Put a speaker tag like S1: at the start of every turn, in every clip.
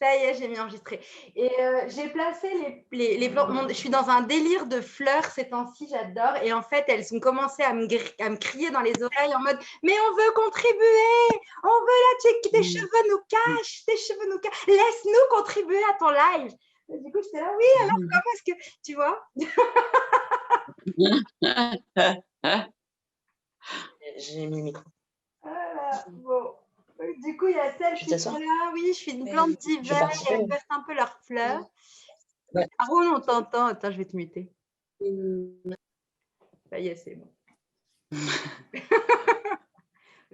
S1: Ça y est, j'ai mis enregistré. Et j'ai placé les plantes. Je suis dans un délire de fleurs ces temps-ci, j'adore. Et en fait, elles ont commencé à me crier dans les oreilles en mode mais on veut contribuer, on veut là, tes cheveux nous cachent, tes cheveux nous cachent. Laisse-nous contribuer à ton live. Et du coup, j'étais là, oui, alors comment est-ce que tu vois?
S2: J'ai mis le micro.
S1: Voilà, bon. Du coup, il y a celles qui sont là. Oui, je suis une plante d'hiver et elles versent un peu leurs fleurs.
S2: Ouais.
S1: Ah oui, on t'entend. Attends, je vais te muter. Ça y est, c'est bon. Vous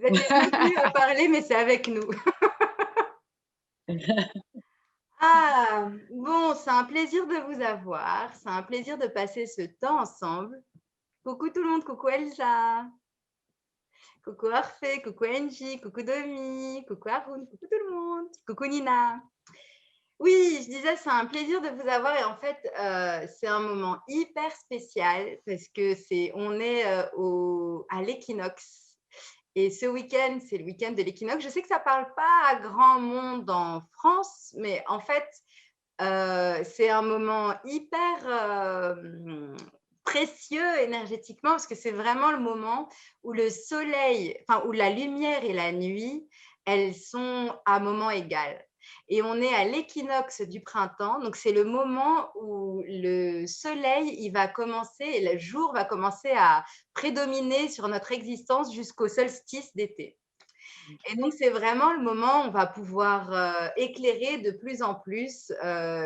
S1: êtes les bienvenus à parler, mais c'est avec nous. Ah, bon, c'est un plaisir de vous avoir. C'est un plaisir de passer ce temps ensemble. Coucou tout le monde, coucou Elsa. Coucou Orphée, coucou Angie, coucou Domi, coucou Haroun, coucou tout le monde. Coucou Nina. Oui, je disais, c'est un plaisir de vous avoir et en fait, c'est un moment hyper spécial parce que on est à l'équinoxe. Et ce week-end, c'est le week-end de l'équinoxe. Je sais que ça ne parle pas à grand monde en France, mais en fait, c'est un moment hyper précieux énergétiquement parce que c'est vraiment le moment où le soleil, enfin où la lumière et la nuit, elles sont à moment égal. Et on est à l'équinoxe du printemps, donc c'est le moment où le soleil, il va commencer, et le jour va commencer à prédominer sur notre existence jusqu'au solstice d'été. Et donc, c'est vraiment le moment où on va pouvoir éclairer de plus en plus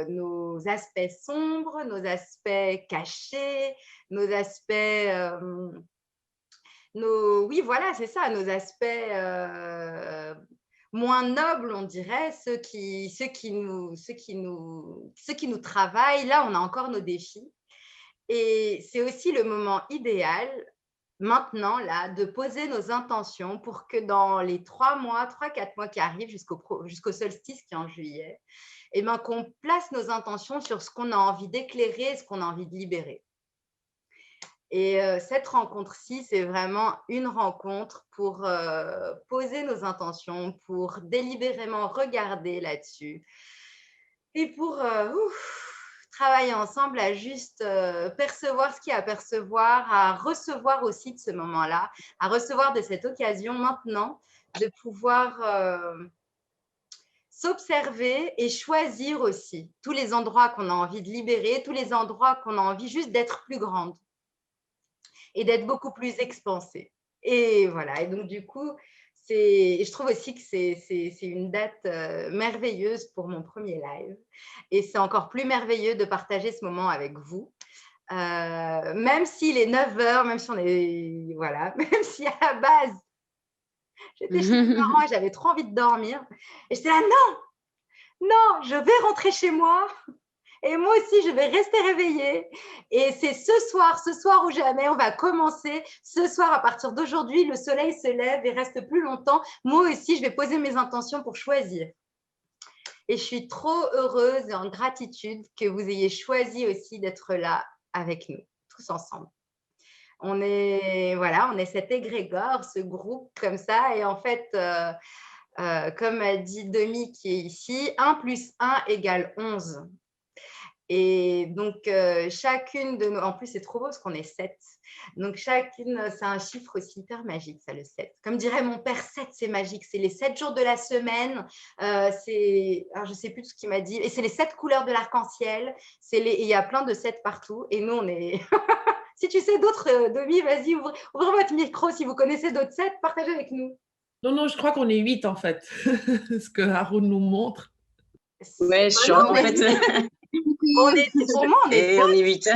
S1: nos aspects sombres, nos aspects cachés, nos aspects… oui, voilà, c'est ça, nos aspects moins nobles, on dirait, ceux qui nous travaillent. Là, on a encore nos défis. Et c'est aussi le moment idéal, maintenant, là, de poser nos intentions pour que dans les 3-4 mois qui arrivent jusqu'au solstice qui est en juillet, eh ben, qu'on place nos intentions sur ce qu'on a envie d'éclairer et ce qu'on a envie de libérer. Et cette rencontre-ci, c'est vraiment une rencontre pour poser nos intentions, pour délibérément regarder là-dessus et pour travailler ensemble à juste percevoir ce qu'il y a à percevoir, à recevoir aussi de ce moment-là, à recevoir de cette occasion maintenant de pouvoir s'observer et choisir aussi tous les endroits qu'on a envie de libérer, tous les endroits qu'on a envie juste d'être plus grande et d'être beaucoup plus expansée. Et voilà, et donc du coup, je trouve aussi que c'est une date merveilleuse pour mon premier live. Et c'est encore plus merveilleux de partager ce moment avec vous. Même s'il est 9h, même si on est… Voilà, même si à la base, j'étais chez mes parents et j'avais trop envie de dormir. Et j'étais là, non, je vais rentrer chez moi. Et moi aussi, je vais rester réveillée. Et c'est ce soir ou jamais, on va commencer. Ce soir, à partir d'aujourd'hui, le soleil se lève et reste plus longtemps. Moi aussi, je vais poser mes intentions pour choisir. Et je suis trop heureuse et en gratitude que vous ayez choisi aussi d'être là avec nous, tous ensemble. On est cet égrégore, ce groupe comme ça. Et en fait, comme a dit Demi qui est ici, 1 + 1 = 11. Et donc, chacune de nos… En plus, c'est trop beau parce qu'on est 7. Donc, chacune, c'est un chiffre aussi hyper magique, ça, le 7. Comme dirait mon père, 7, c'est magique. C'est les 7 jours de la semaine. Alors, je ne sais plus tout ce qu'il m'a dit. Et c'est les 7 couleurs de l'arc-en-ciel. Il y a plein de 7 partout. Et nous, on est… Si tu sais d'autres, Domi, vas-y, ouvrez votre micro. Si vous connaissez d'autres 7, partagez avec nous.
S3: Non, je crois qu'on est 8 en fait, ce que Haroun nous montre.
S2: Ouais, en fait…
S1: Pour moi, on est 7.
S2: On est 8.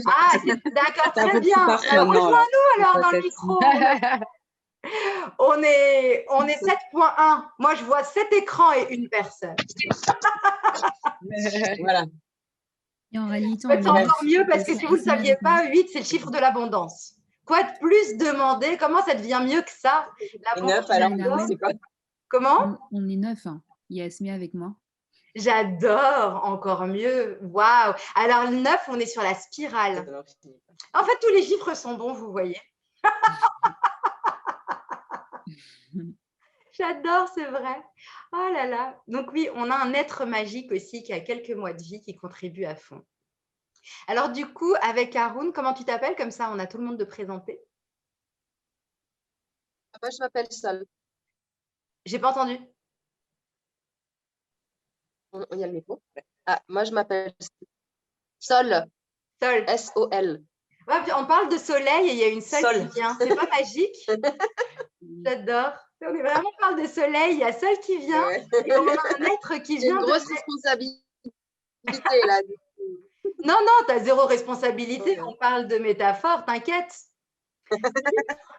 S1: Ah, d'accord, très bien. Rejoins-nous alors dans le micro. On est 7.1. Moi, je vois 7 écrans et une personne.
S2: Voilà.
S4: Et en réalité,
S1: c'est encore mieux parce que si vous ne le saviez pas, 8, c'est le chiffre de l'abondance. Quoi de plus demander? Comment ça devient mieux que ça?
S2: Et 9, alors, c'est quoi?
S1: Comment?
S4: On est 9. Hein. Il y a Esmé avec moi.
S1: J'adore, encore mieux. Waouh! Alors, le 9, on est sur la spirale. En fait, tous les chiffres sont bons, vous voyez. J'adore, c'est vrai. Oh là là. Donc oui, on a un être magique aussi qui a quelques mois de vie qui contribue à fond. Alors du coup, avec Haroun, comment tu t'appelles? Comme ça, on a tout le monde de présenter.
S2: Moi, je m'appelle Sol.
S1: J'ai pas entendu.
S2: Il y a le micro. Ah, moi, je m'appelle Sol.
S1: Sol.
S2: S-O-L.
S1: Ouais, puis on parle de soleil et il y a une Sol
S2: Sol.
S1: qui vient. C'est pas magique? J'adore. On est vraiment parle de soleil, il y a Sol qui vient
S2: Ouais.
S1: et on a un être qui
S2: J'ai
S1: vient
S2: une
S1: de...
S2: grosse responsabilité là.
S1: Non, non, tu as zéro responsabilité.
S2: Ouais.
S1: On parle de métaphore, t'inquiète.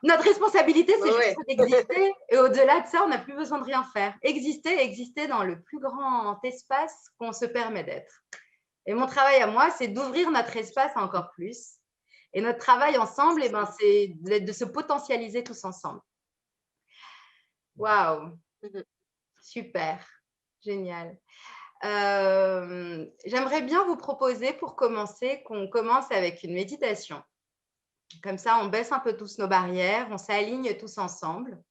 S1: Notre responsabilité, c'est
S2: Ouais.
S1: juste d'exister. Et au-delà de ça, on n'a plus besoin de rien faire. Exister dans le plus grand espace qu'on se permet d'être. Et mon travail à moi, c'est d'ouvrir notre espace encore plus. Et notre travail ensemble, c'est de se potentialiser tous ensemble. Waouh, super, génial. J'aimerais bien vous proposer pour commencer qu'on commence avec une méditation. Comme ça, on baisse un peu tous nos barrières, on s'aligne tous ensemble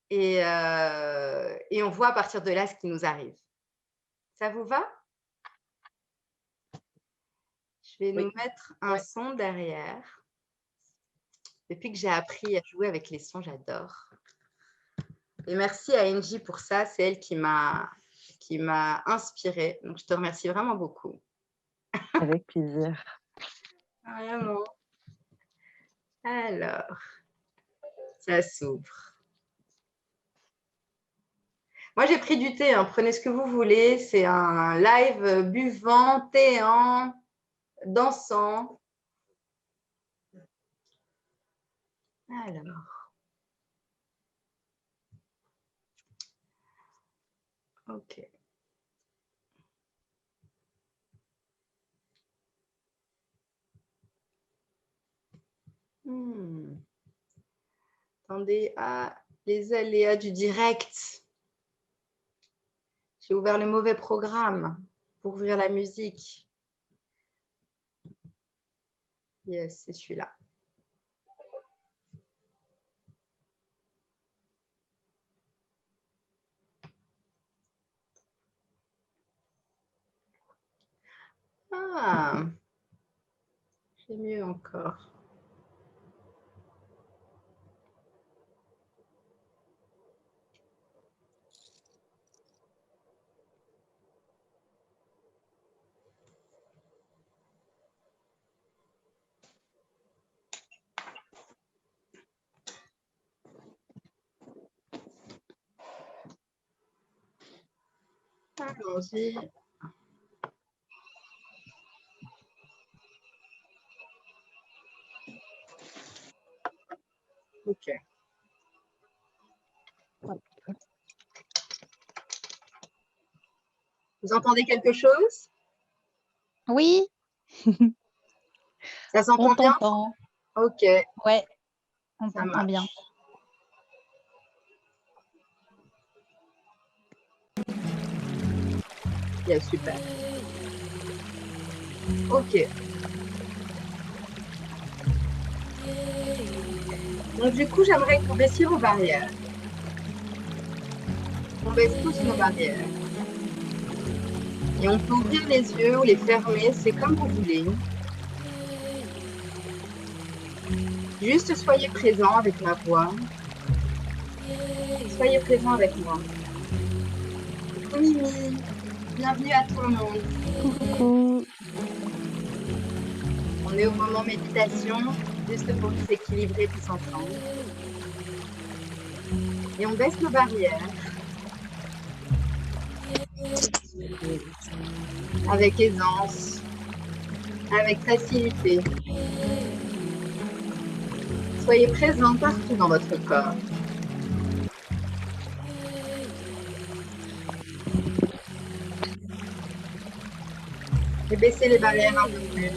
S1: et on voit à partir de là ce qui nous arrive. Ça vous va? Je vais nous mettre un son derrière. Depuis que j'ai appris à jouer avec les sons, j'adore. Et merci à Angie pour ça, c'est elle qui m'a inspirée. Donc, je te remercie vraiment beaucoup.
S5: Avec plaisir.
S1: Vraiment. Alors, ça s'ouvre. Moi, j'ai pris du thé. Hein. Prenez ce que vous voulez. C'est un live buvant, théant, dansant. Alors. OK. Attendez, les aléas du direct. J'ai ouvert le mauvais programme pour ouvrir la musique. Yes, c'est celui-là. Ah, c'est mieux encore. Allons-y. OK. Vous entendez quelque chose?
S6: Oui.
S1: Ça s'entend
S6: On
S1: bien?
S6: t'entend.
S1: OK.
S6: Ouais, on t'entend bien.
S1: Yeah, super. OK. Donc, du coup, j'aimerais que vous baissiez vos barrières. On baisse tous nos barrières. Et on peut ouvrir les yeux ou les fermer, c'est comme vous voulez. Juste soyez présent avec ma voix. Soyez présent avec moi. Coucou Mimi, bienvenue à tout le monde.
S6: Coucou.
S1: On est au moment méditation, juste pour nous équilibrer tous ensemble. Et on baisse nos barrières. Avec aisance, avec facilité. Soyez présent partout dans votre corps. Et baissez les barrières un peu plus.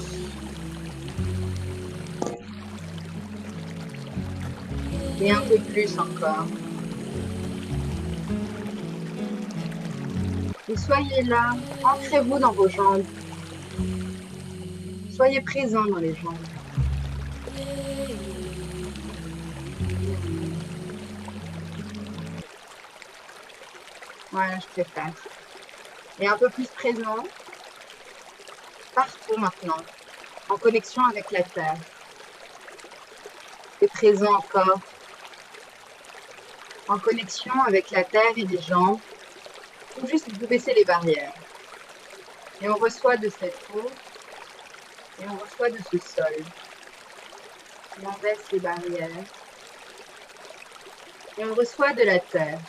S1: Et un peu plus encore. Et soyez là, ancrez-vous dans vos jambes. Soyez présent dans les jambes. Voilà, je préfère. Et un peu plus présent, partout maintenant, en connexion avec la Terre. Et présent encore, en connexion avec la Terre et les gens. Il faut juste baisser les barrières. Et on reçoit de cette eau, et on reçoit de ce sol. Et on baisse les barrières. Et on reçoit de la terre.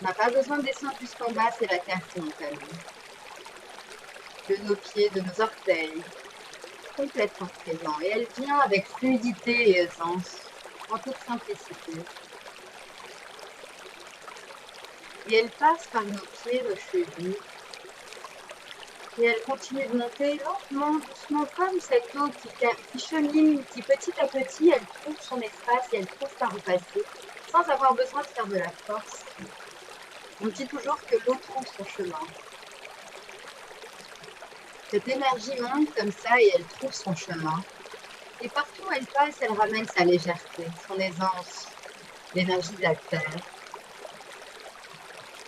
S1: On n'a pas besoin de descendre jusqu'en bas, c'est la terre qui monte à nous. De nos pieds, de nos orteils, complètement présent. Et elle vient avec fluidité et aisance, en toute simplicité. Et elle passe par nos pieds, nos chevilles. Et elle continue de monter lentement, doucement, comme cette eau qui chemine, qui petit à petit, elle trouve son espace et elle trouve par où passer, sans avoir besoin de faire de la force. On dit toujours que l'eau trouve son chemin. Cette énergie monte comme ça et elle trouve son chemin. Et partout où elle passe, elle ramène sa légèreté, son aisance, l'énergie de la terre,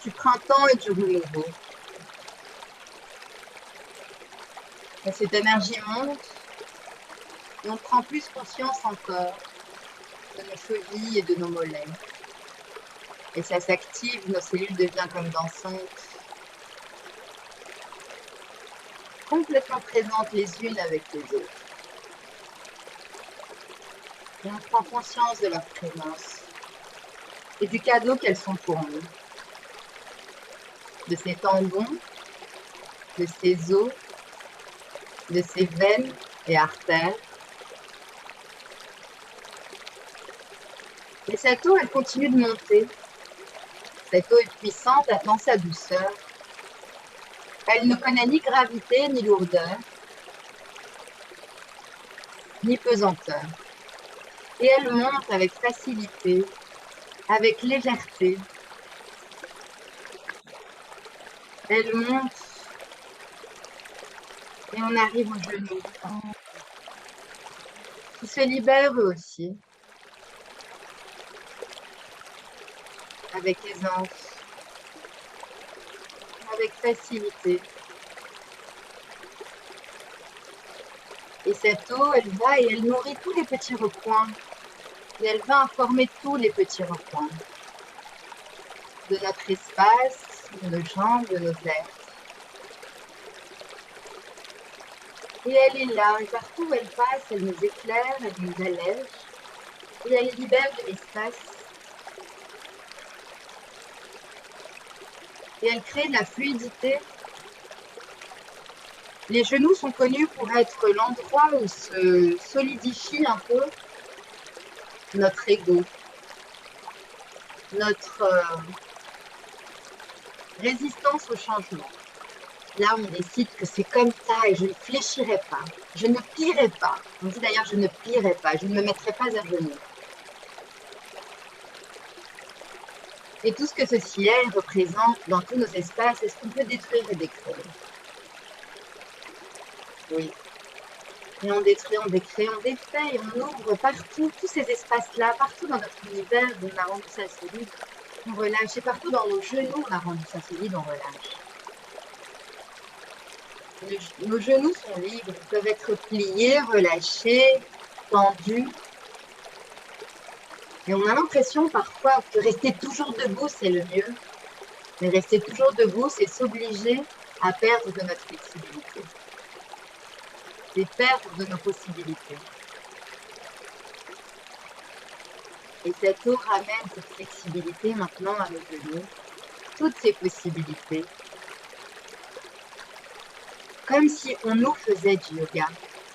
S1: du printemps et du renouveau. Et cette énergie monte et on prend plus conscience encore de nos chevilles et de nos mollets. Et ça s'active, nos cellules deviennent comme dansantes, complètement présentes les unes avec les autres. Et on prend conscience de leur présence et du cadeau qu'elles sont pour nous. De ces tendons, de ces os, de ces veines et artères. Et cette eau, elle continue de monter. Cette eau est puissante, elle dans sa douceur. Elle ne connaît ni gravité, ni lourdeur, ni pesanteur. Et elle monte avec facilité, avec légèreté. Elle monte et on arrive aux genoux, qui se libèrent eux aussi, avec aisance, avec facilité. Et cette eau, elle va et elle nourrit tous les petits recoins. Et elle va informer tous les petits recoins de notre espace, de nos jambes, de nos ailes. Et elle est là, et partout où elle passe, elle nous éclaire, elle nous allège, et elle libère de l'espace. Et elle crée de la fluidité. Les genoux sont connus pour être l'endroit où se solidifie un peu notre ego, notre résistance au changement. Là, on décide que c'est comme ça et je ne fléchirai pas, je ne plierai pas. On dit d'ailleurs, je ne plierai pas, je ne me mettrai pas à genoux. Et tout ce que ce ciel représente dans tous nos espaces, est-ce qu'on peut détruire et décréer? Oui. Et on détruit, on décrée, on défait et on ouvre partout, tous ces espaces-là, partout dans notre univers, on a rendu ça solide, on relâche. Et partout dans nos genoux, on a rendu ça solide, on relâche. Nos genoux sont libres, ils peuvent être pliés, relâchés, tendus. Et on a l'impression parfois que rester toujours debout, c'est le mieux. Mais rester toujours debout, c'est s'obliger à perdre de notre flexibilité. C'est perdre de nos possibilités. Et cette eau ramène cette flexibilité maintenant à nos genoux, toutes ces possibilités. Comme si on nous faisait du yoga,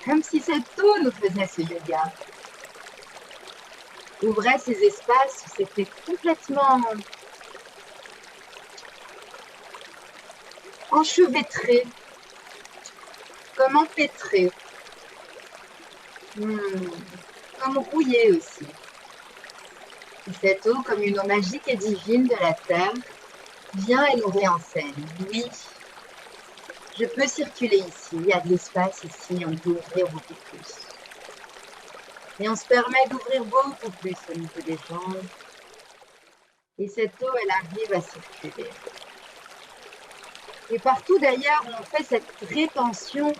S1: comme si cette eau nous faisait ce yoga. Ouvrait ces espaces où c'était complètement enchevêtré, comme empêtré, comme rouillé aussi. Et cette eau, comme une eau magique et divine de la terre, vient et nous réenseigne. Oui, je peux circuler ici, il y a de l'espace ici, on peut ouvrir beaucoup plus. Et on se permet d'ouvrir beaucoup plus au niveau des jambes, Et cette eau, elle arrive à circuler. Et partout d'ailleurs, on fait cette rétention,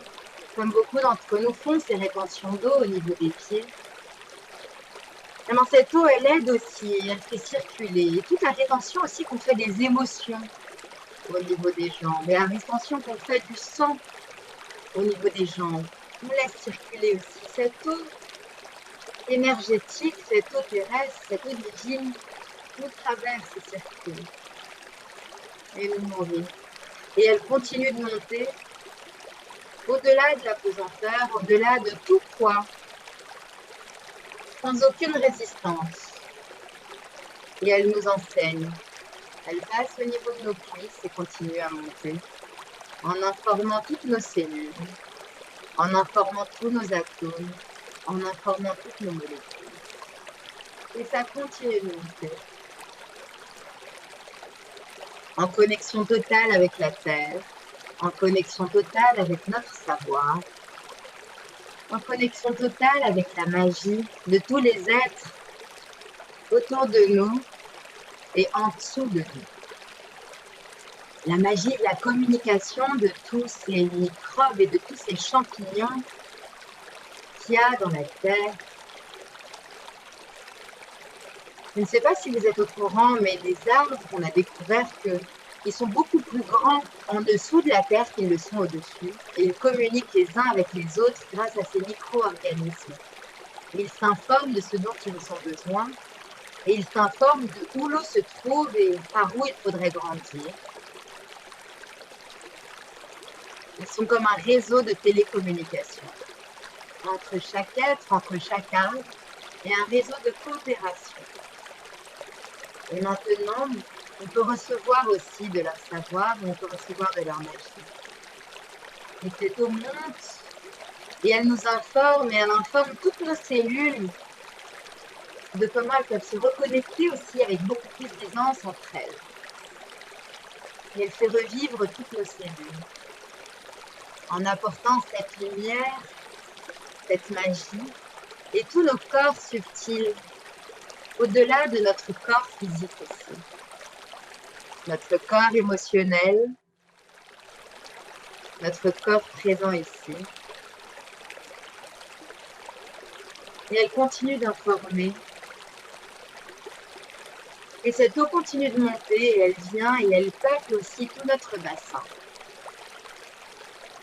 S1: comme beaucoup d'entre nous font, ces rétentions d'eau au niveau des pieds. Et bien, cette eau, elle aide aussi, elle fait circuler. Et toute la rétention aussi qu'on fait des émotions au niveau des jambes. Et la rétention qu'on fait du sang au niveau des jambes. On laisse circuler aussi cette eau énergétique, cette eau terrestre, cette eau divine nous traverse et circule. Et nous nourrit. Et elle continue de monter au-delà de la pesanteur, au-delà de tout poids, sans aucune résistance. Et elle nous enseigne. Elle passe au niveau de nos cuisses et continue à monter, en informant toutes nos cellules, en informant tous nos atomes, en informant toutes nos molécules. Et ça continue de monter. En connexion totale avec la Terre, en connexion totale avec notre savoir, en connexion totale avec la magie de tous les êtres autour de nous et en dessous de nous. La magie de la communication de tous ces microbes et de tous ces champignons qu'il y a dans la Terre. Je ne sais pas si vous êtes au courant, mais les arbres, on a découvert qu'ils sont beaucoup plus grands en dessous de la Terre qu'ils le sont au-dessus. Et ils communiquent les uns avec les autres grâce à ces micro-organismes. Ils s'informent de ce dont ils ont besoin et ils s'informent de où l'eau se trouve et par où il faudrait grandir. Ils sont comme un réseau de télécommunication entre chaque être, entre chaque arbre et un réseau de coopération. Et maintenant, on peut recevoir aussi de leur savoir, on peut recevoir de leur magie. Et cette eau monte et elle nous informe et elle informe toutes nos cellules de comment elles peuvent se reconnecter aussi avec beaucoup plus d'aisance entre elles. Et elle fait revivre toutes nos cellules en apportant cette lumière, cette magie et tous nos corps subtils au-delà de notre corps physique aussi. Notre corps émotionnel, notre corps présent ici. Et elle continue d'informer. Et cette eau continue de monter et elle vient et elle peuple aussi tout notre bassin.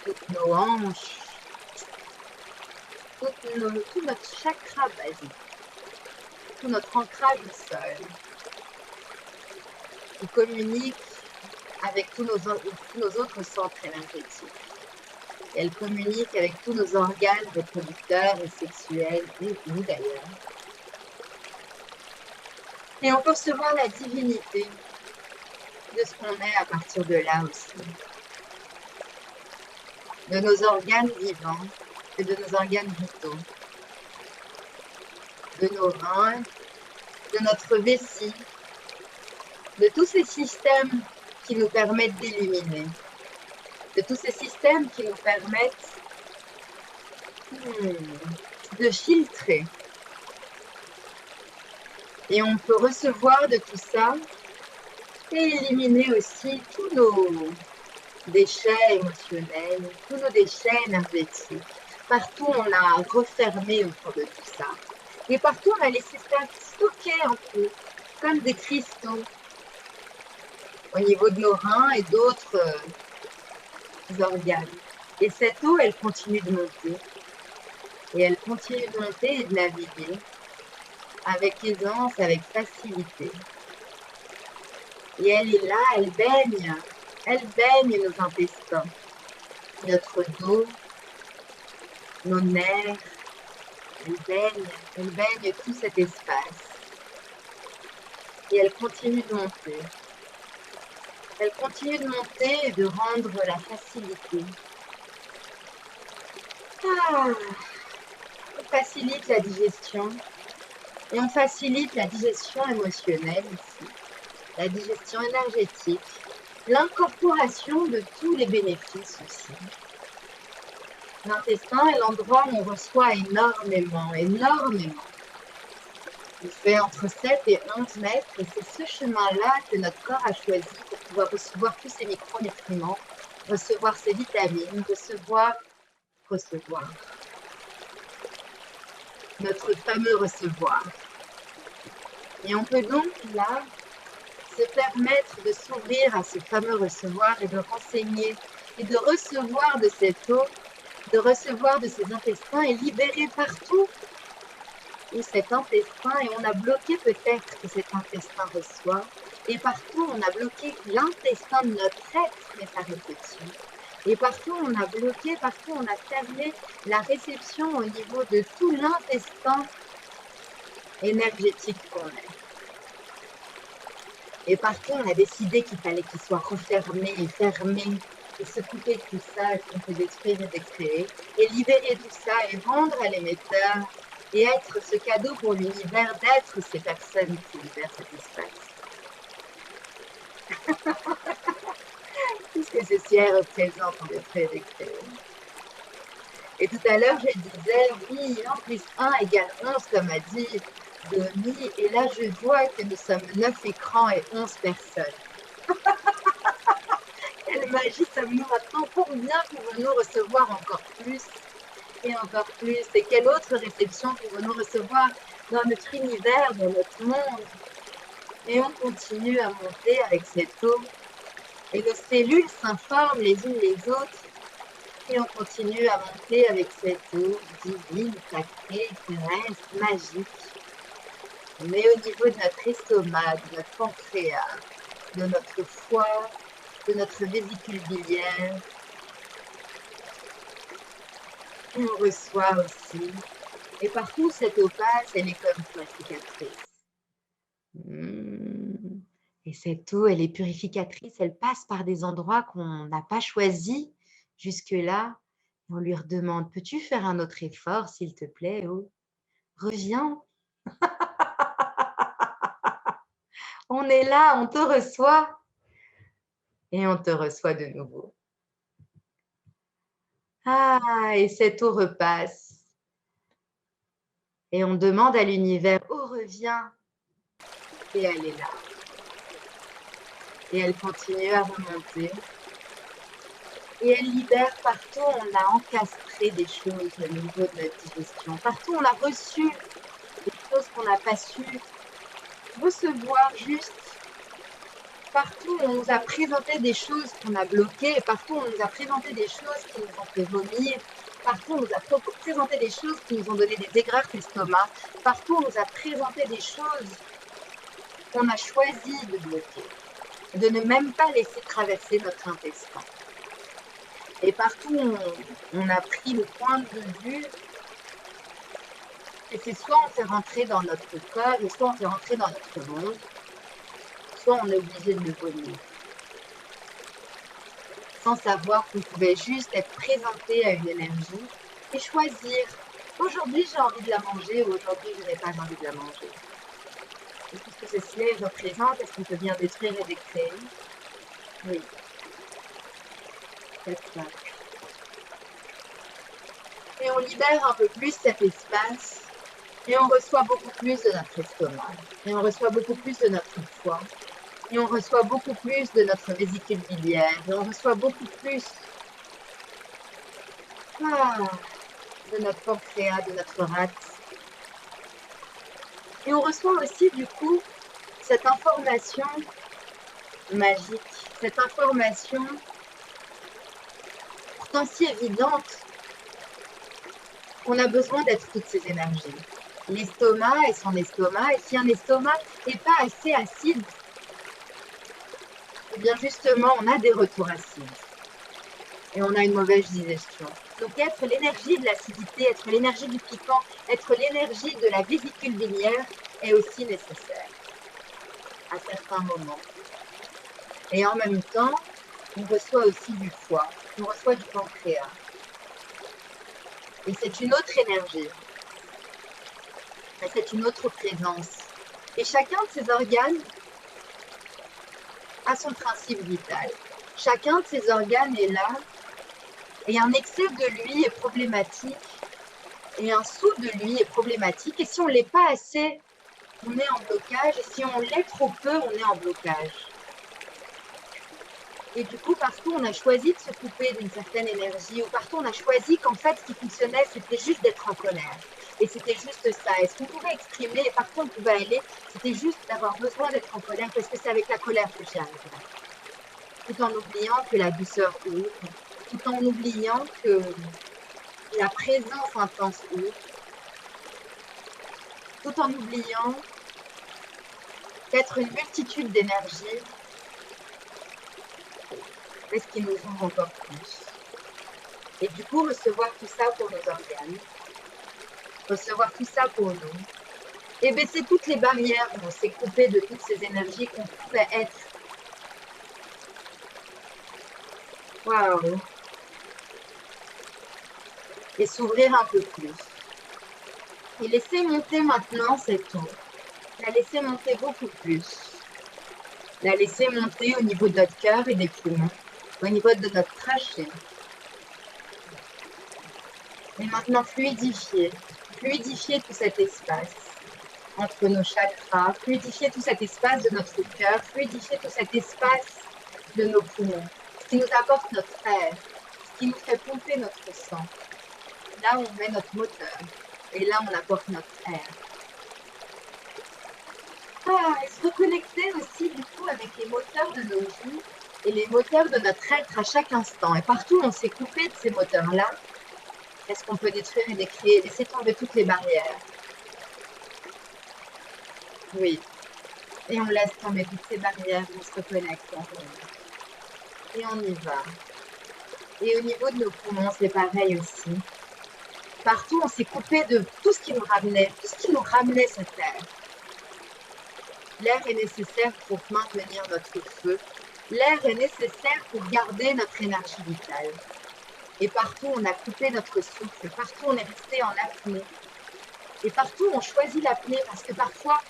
S1: Toutes nos hanches, tout notre chakra basique, tout notre ancrage au sol, qui communique avec tous nos autres centres énergétiques. Et elle communique avec tous nos organes reproducteurs et sexuels, et nous d'ailleurs. Et on peut recevoir la divinité de ce qu'on est à partir de là aussi. De nos organes vivants et de nos organes vitaux. De nos reins, de notre vessie, de tous ces systèmes qui nous permettent d'illuminer, de tous ces systèmes qui nous permettent de filtrer. Et on peut recevoir de tout ça et éliminer aussi tous nos déchets émotionnels, tous nos déchets énergétiques. Partout, on a refermé autour de tout ça. Et partout, on a laissé ça stocker un peu, comme des cristaux, au niveau de nos reins et d'autres organes. Et cette eau, elle continue de monter. Et elle continue de monter et de naviguer avec aisance, avec facilité. Et elle est là, elle baigne nos intestins, notre dos, nos nerfs. Elle baigne tout cet espace. Et elle continue de monter. Elle continue de monter et de rendre la facilité. On facilite la digestion et on facilite la digestion émotionnelle aussi, la digestion énergétique, l'incorporation de tous les bénéfices aussi. L'intestin est l'endroit où on reçoit énormément. Il fait entre 7 et 11 mètres et c'est ce chemin-là que notre corps a choisi pour pouvoir recevoir tous ces micronutriments, recevoir ces vitamines, recevoir notre fameux recevoir. Et on peut donc là se permettre de s'ouvrir à ce fameux recevoir et de renseigner et de recevoir de cette eau, de recevoir de ces intestins et libérer partout où cet intestin, et on a bloqué peut-être que cet intestin reçoit, et partout on a bloqué que l'intestin de notre être n'est pas réception. Et partout on a bloqué, partout on a fermé la réception au niveau de tout l'intestin énergétique qu'on est. Et partout on a décidé qu'il fallait qu'il soit refermé et fermé, et se couper de tout ça, qu'on peut détruire et décréer, et libérer tout ça et rendre à l'émetteur, et être ce cadeau pour l'univers, d'être ces personnes qui libèrent cet espace. Puisque ceci est représente en effet des créés. Et tout à l'heure, je disais, oui, 1 plus 1 égale 11, comme a dit Denis, et là, je vois que nous sommes 9 écrans et 11 personnes. Quelle magie sommes-nous maintenant? Combien pouvons-nous recevoir encore plus? Et encore plus, et quelle autre réception pouvons-nous recevoir dans notre univers, dans notre monde? Et on continue à monter avec cette eau, et nos cellules s'informent les unes les autres, et on continue à monter avec cette eau divine, sacrée, terrestre, magique. Mais au niveau de notre estomac, de notre pancréas, de notre foie, de notre vésicule biliaire, on reçoit aussi. Et partout où cette eau passe, elle est comme purificatrice. Et cette eau, elle est purificatrice, elle passe par des endroits qu'on n'a pas choisis jusque-là. On lui redemande, peux-tu faire un autre effort, s'il te plaît, eau? Reviens. On est là, on te reçoit. Et on te reçoit de nouveau. Ah, et cette eau repasse. Et on demande à l'univers, oh, reviens. Et elle est là. Et elle continue à remonter. Et elle libère partout, on a encastré des choses au niveau de notre digestion. Partout, on a reçu des choses qu'on n'a pas su recevoir juste. Partout, on nous a présenté des choses qu'on a bloquées. Partout, on nous a présenté des choses qui nous ont fait vomir. Partout, on nous a présenté des choses qui nous ont donné des aigreurs l'estomac. Partout, on nous a présenté des choses qu'on a choisi de bloquer, de ne même pas laisser traverser notre intestin. Et partout, on a pris le point de vue, et c'est soit on fait rentrer dans notre corps, et soit on fait rentrer dans notre monde, soit on est obligé de le vomir. Sans savoir qu'on pouvait juste être présenté à une énergie et choisir. Aujourd'hui, j'ai envie de la manger, ou aujourd'hui, je n'ai pas envie de la manger. Et tout ce que ceci représente, est-ce qu'on peut bien détruire et décréer? Oui. C'est ça. Et on libère un peu plus cet espace et on reçoit beaucoup plus de notre estomac et on reçoit beaucoup plus de notre foie et on reçoit beaucoup plus de notre vésicule biliaire et on reçoit beaucoup plus de notre pancréas, de notre rate. Et on reçoit aussi du coup cette information magique, cette information pourtant si évidente qu'on a besoin d'être toutes ces énergies. L'estomac et son estomac, et si un estomac n'est pas assez acide, eh bien justement on a des retours acides et on a une mauvaise digestion. Donc être l'énergie de l'acidité, être l'énergie du piquant, être l'énergie de la vésicule biliaire est aussi nécessaire à certains moments. Et en même temps, on reçoit aussi du foie, on reçoit du pancréas. Et c'est une autre énergie. Et c'est une autre présence. Et chacun de ces organes a son principe vital. Chacun de ces organes est là, et un excès de lui est problématique, et un sous de lui est problématique. Et si on ne l'est pas assez on est en blocage. Et si on l'est trop peu, on est en blocage. Et du coup, partout, on a choisi de se couper d'une certaine énergie, ou partout, on a choisi qu'en fait, ce qui fonctionnait, c'était juste d'être en colère. Et c'était juste ça. Et ce qu'on pouvait exprimer, et partout, on pouvait aller, c'était juste d'avoir besoin d'être en colère, parce que c'est avec la colère que j'y arriverai. Tout en oubliant que la douceur ouvre, tout en oubliant que la présence intense ouvre, tout en oubliant qu'être une multitude d'énergies, c'est ce qui nous ouvre encore plus. Et du coup, recevoir tout ça pour nos organes, recevoir tout ça pour nous, et baisser toutes les barrières où on s'est coupé de toutes ces énergies qu'on pouvait être. Waouh! Et s'ouvrir un peu plus. Et laisser monter maintenant cette eau. La laisser monter beaucoup plus. La laisser monter au niveau de notre cœur et des poumons, au niveau de notre trachée. Et maintenant fluidifier tout cet espace entre nos chakras, fluidifier tout cet espace de notre cœur, fluidifier tout cet espace de nos poumons, ce qui nous apporte notre air, ce qui nous fait pomper notre sang. Là, on met notre moteur et là, on apporte notre air. Et se reconnecter aussi du coup avec les moteurs de nos vies et les moteurs de notre être à chaque instant. Et partout où on s'est coupé de ces moteurs-là, est-ce qu'on peut détruire et décrire, laisser tomber toutes les barrières? Oui. Et on laisse tomber toutes ces barrières, on se reconnecte en nous. Et on y va. Et au niveau de nos poumons, c'est pareil aussi. Partout, on s'est coupé de tout ce qui nous ramenait, cette terre. L'air est nécessaire pour maintenir notre feu. L'air est nécessaire pour garder notre énergie vitale. Et partout, on a coupé notre souffle. Partout, on est resté en apnée. Et partout, on choisit l'apnée parce que parfois,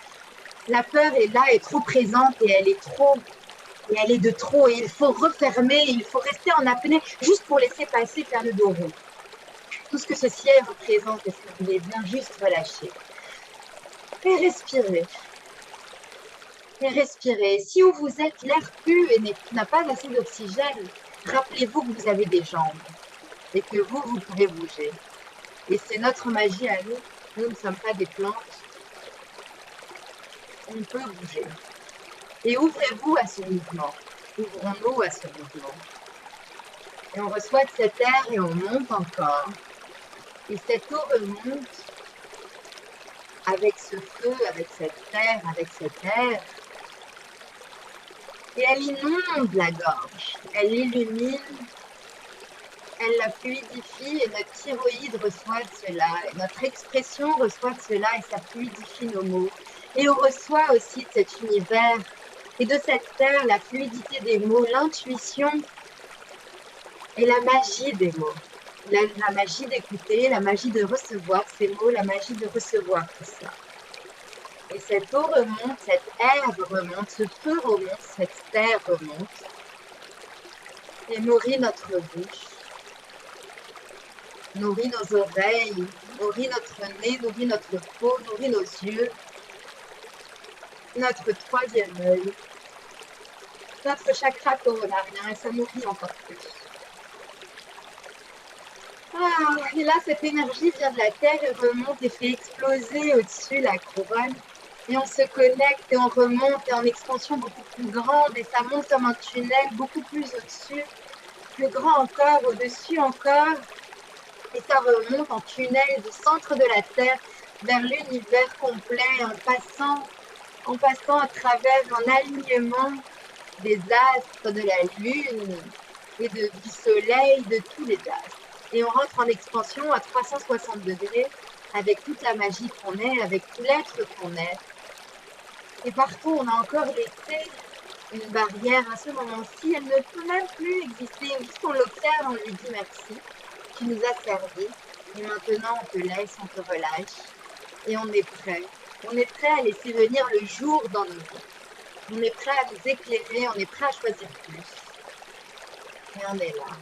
S1: la peur est là, est trop présente et elle est de trop. Et il faut refermer, il faut rester en apnée juste pour laisser passer, faire le dos rond. Tout ce que ce ciel représente, est-ce que vous voulez bien juste relâcher? Et respirer. Et respirer. Si où vous êtes, l'air pue et n'a pas assez d'oxygène, rappelez-vous que vous avez des jambes et que vous pouvez bouger. Et c'est notre magie à nous. Nous ne sommes pas des plantes. On peut bouger. Et ouvrez-vous à ce mouvement. Ouvrons-nous à ce mouvement. Et on reçoit de cet air et on monte encore. Et cette eau remonte avec ce feu, avec cette terre, avec cet air. Et elle inonde la gorge. Elle l'illumine. Elle la fluidifie et notre thyroïde reçoit de cela. Et notre expression reçoit de cela et ça fluidifie nos mots. Et on reçoit aussi de cet univers et de cette terre la fluidité des mots, l'intuition et la magie des mots. La magie d'écouter, la magie de recevoir ces mots, la magie de recevoir tout ça. Et cette eau remonte, cette herbe remonte, ce feu remonte, cette terre remonte et nourrit notre bouche, nourrit nos oreilles, nourrit notre nez, nourrit notre peau, nourrit nos yeux, notre troisième œil, notre chakra coronarien et ça nourrit encore plus. Et là, cette énergie vient de la terre et remonte et fait exploser au-dessus la couronne. Et on se connecte et on remonte et en expansion beaucoup plus grande et ça monte comme un tunnel beaucoup plus au-dessus, plus grand encore, au-dessus encore. Et ça remonte en tunnel du centre de la Terre vers l'univers complet en passant à travers un alignement des astres, de la Lune et du Soleil, de tous les astres. Et on rentre en expansion à 360 degrés avec toute la magie qu'on est, avec tout l'être qu'on est. Et partout, on a encore laissé une barrière à ce moment-ci. Elle ne peut même plus exister. Juste on l'observe, on lui dit merci. Tu nous as servi. Et maintenant, on te laisse, on te relâche. Et on est prêt. On est prêt à laisser venir le jour dans nos vies. On est prêt à nous éclairer. On est prêt à choisir plus. Et on est là.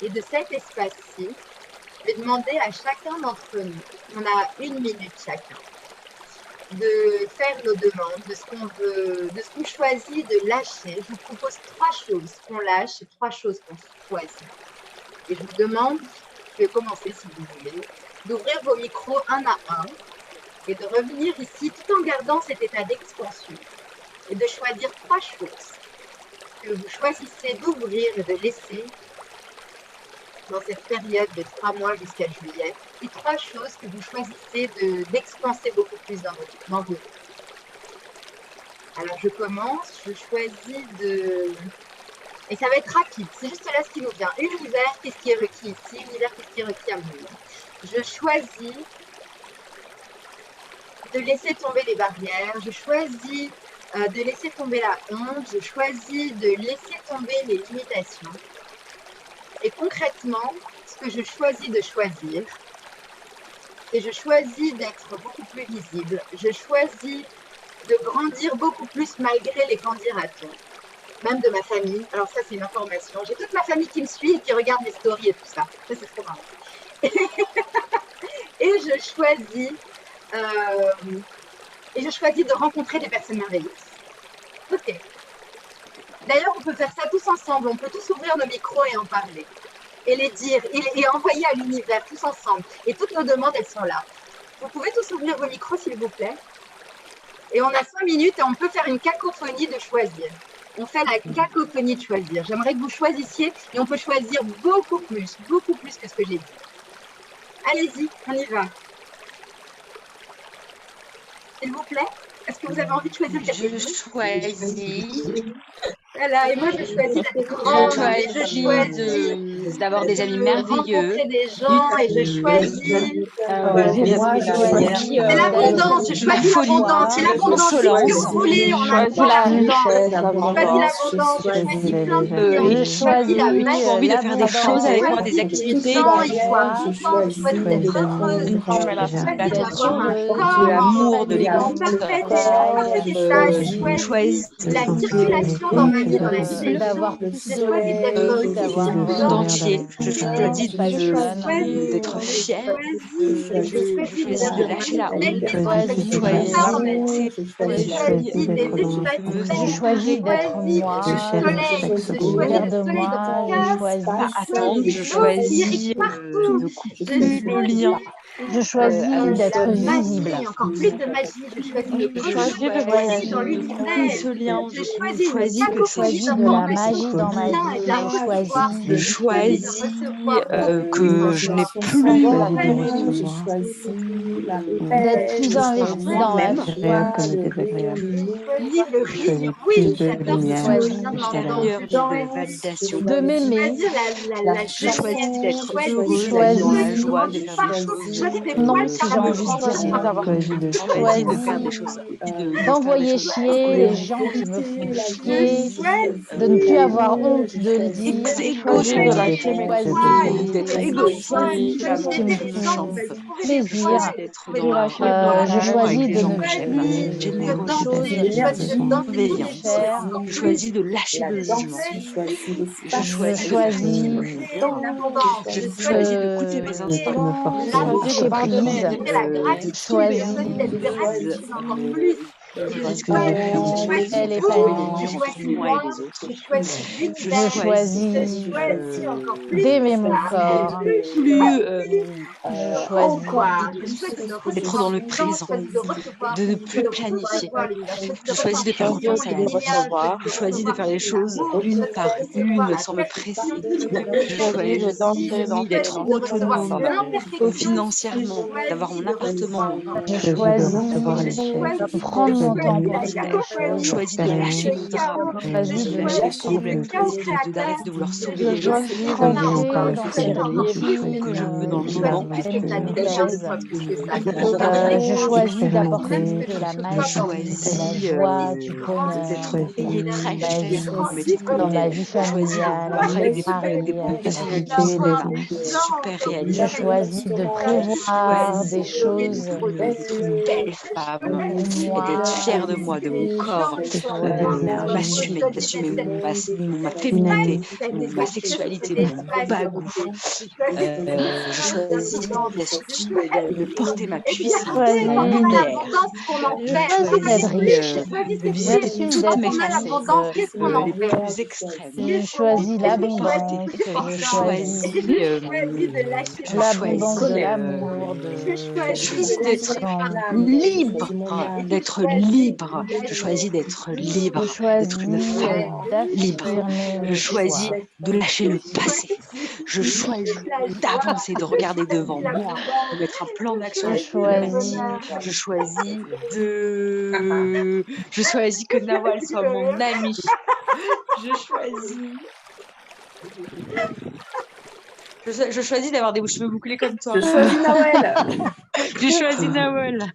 S1: Et de cet espace-ci, je vais demander à chacun d'entre nous, on a 1 minute chacun, de faire nos demandes, de ce qu'on veut, de ce qu'on choisit de lâcher. Je vous propose 3 choses qu'on lâche et 3 choses qu'on choisit. Et je vous demande, je vais commencer si vous voulez, d'ouvrir vos micros un à un et de revenir ici tout en gardant cet état d'expansion et de choisir 3 choses que vous choisissez d'ouvrir et de laisser dans cette période de 3 mois jusqu'à juillet, et 3 choses que vous choisissez d'expanser beaucoup plus dans vos vies. Alors je commence, je choisis de... Et ça va être rapide, c'est juste là ce qui nous vient. Univers, qu'est-ce qui est requis ici? Univers, qu'est-ce qui est requis à moi? Je choisis de laisser tomber les barrières, je choisis de laisser tomber la honte, je choisis de laisser tomber les limitations. Et concrètement, ce que je choisis de choisir, c'est je choisis d'être beaucoup plus visible, je choisis de grandir beaucoup plus malgré les candidatons, même de ma famille. Alors ça, c'est une information. J'ai toute ma famille qui me suit et qui regarde mes stories et tout ça. Ça, c'est trop marrant. Et je choisis de rencontrer des personnes merveilleuses. Ok. D'ailleurs, on peut faire ça tous ensemble. On peut tous ouvrir nos micros et en parler. Et les dire, et envoyer à l'univers tous ensemble. Et toutes nos demandes, elles sont là. Vous pouvez tous ouvrir vos micros, s'il vous plaît. Et on a 5 minutes et on peut faire une cacophonie de choisir. On fait la cacophonie de choisir. J'aimerais que vous choisissiez et on peut choisir beaucoup plus que ce que j'ai dit. Allez-y, on y va. S'il vous plaît, est-ce que vous avez envie de choisir quelque chose?
S2: Je choisis.
S1: Voilà, et moi je choisis d'être grande,
S2: Je choisis d'avoir des amis
S1: de
S2: merveilleux.
S1: rencontrer des gens et je choisis.
S6: Moi, je choisis
S1: C'est l'abondance, je choisis l'abondance, c'est l'abondance, c'est ce que vous voulez, on a
S6: choisis la richesse,
S1: je choisis l'abondance, je choisis plein de vie, je choisis la magie.
S2: J'ai envie de faire des choses avec moi, des activités.
S1: Gens, ils soient contents, je choisis d'être heureuse, je choisis d'avoir un corps,
S2: De l'amour, de
S1: en
S2: l'écoute.
S1: parfait état, je choisis la circulation dans ma vie, dans la vie.
S6: d'avoir
S1: Je choisis d'être
S6: d'avoir
S2: Le monde entier. Je choisis d'être fière. Je choisis de lâcher la honte.
S6: Je choisis d'être moi, faire de moi,
S2: Pas attendre. Je choisis de couper le lien.
S6: je choisis d'être visible.
S1: Encore plus de magie, je choisis de
S2: choisis de voyager
S1: dans l'univers.
S2: ce lien.
S1: Je choisis
S2: que
S6: Je choisis de la magie dans ma vie.
S2: Je choisis que je n'ai plus
S6: d'être plus investi dans ma vie.
S1: le rire. Oui, j'adore
S2: de validation.
S6: De m'aimer.
S2: Je choisis d'être heureux,
S6: choisis
S2: d'être dans la joie, de faire des choses.
S6: Non, si j'ai envie de
S2: Je choisis de faire des choses.
S6: d'envoyer chier les gens qui me font chier, de ne plus avoir honte de le dire, de lâcher mes
S2: D'être égoïste.
S6: qui me font plaisir.
S2: Je
S6: choisis de ne
S2: j'aime, générosité, bienveillance. Je choisis de lâcher le jugement. Je choisis d'écouter mes instincts.
S6: lâcher prise. Elle est pas
S2: moi et les autres.
S6: Je choisis d'aimer mon corps. Je choisis
S2: d'être dans le présent, de ne plus planifier. Je choisis de faire confiance à la vie. Je choisis de faire les choses une par une sans me presser. Je choisis d'être autonome financièrement, d'avoir mon appartement.
S6: Je choisis de prendre mon temps pour faire les
S2: Je
S6: choses.
S2: choisis de lâcher mon drame, de lâcher le problème, d'arrêter de vouloir sauver les gens, que je veux dans le moment.
S6: Je choisis d'apporter de la magie, de la joie, du bonheur,
S2: d'être payé très cher
S6: dans ma vie familiale, avec des maris,
S2: super réalistes.
S6: Je choisis de prévoir des choses
S2: d'être une belle femme et d'être fière de moi, de mon corps, m'assumer ma féminité, ma sexualité, mon bagou. Je choisis de porter ma puissance, ma lumière. De visiter toutes mes facettes les plus extrêmes.
S6: Je choisis l'abondance.
S2: Je choisis d'être libre, Je choisis d'être libre, d'être une femme libre. Je choisis de lâcher le passé. Je choisis d'avancer, de regarder devant moi, de mettre un plan d'action. Je choisis que Nawal soit mon ami. Je choisis d'avoir des cheveux bouclés comme toi.
S3: Je choisis Nawal.
S2: J'ai choisi Nawal.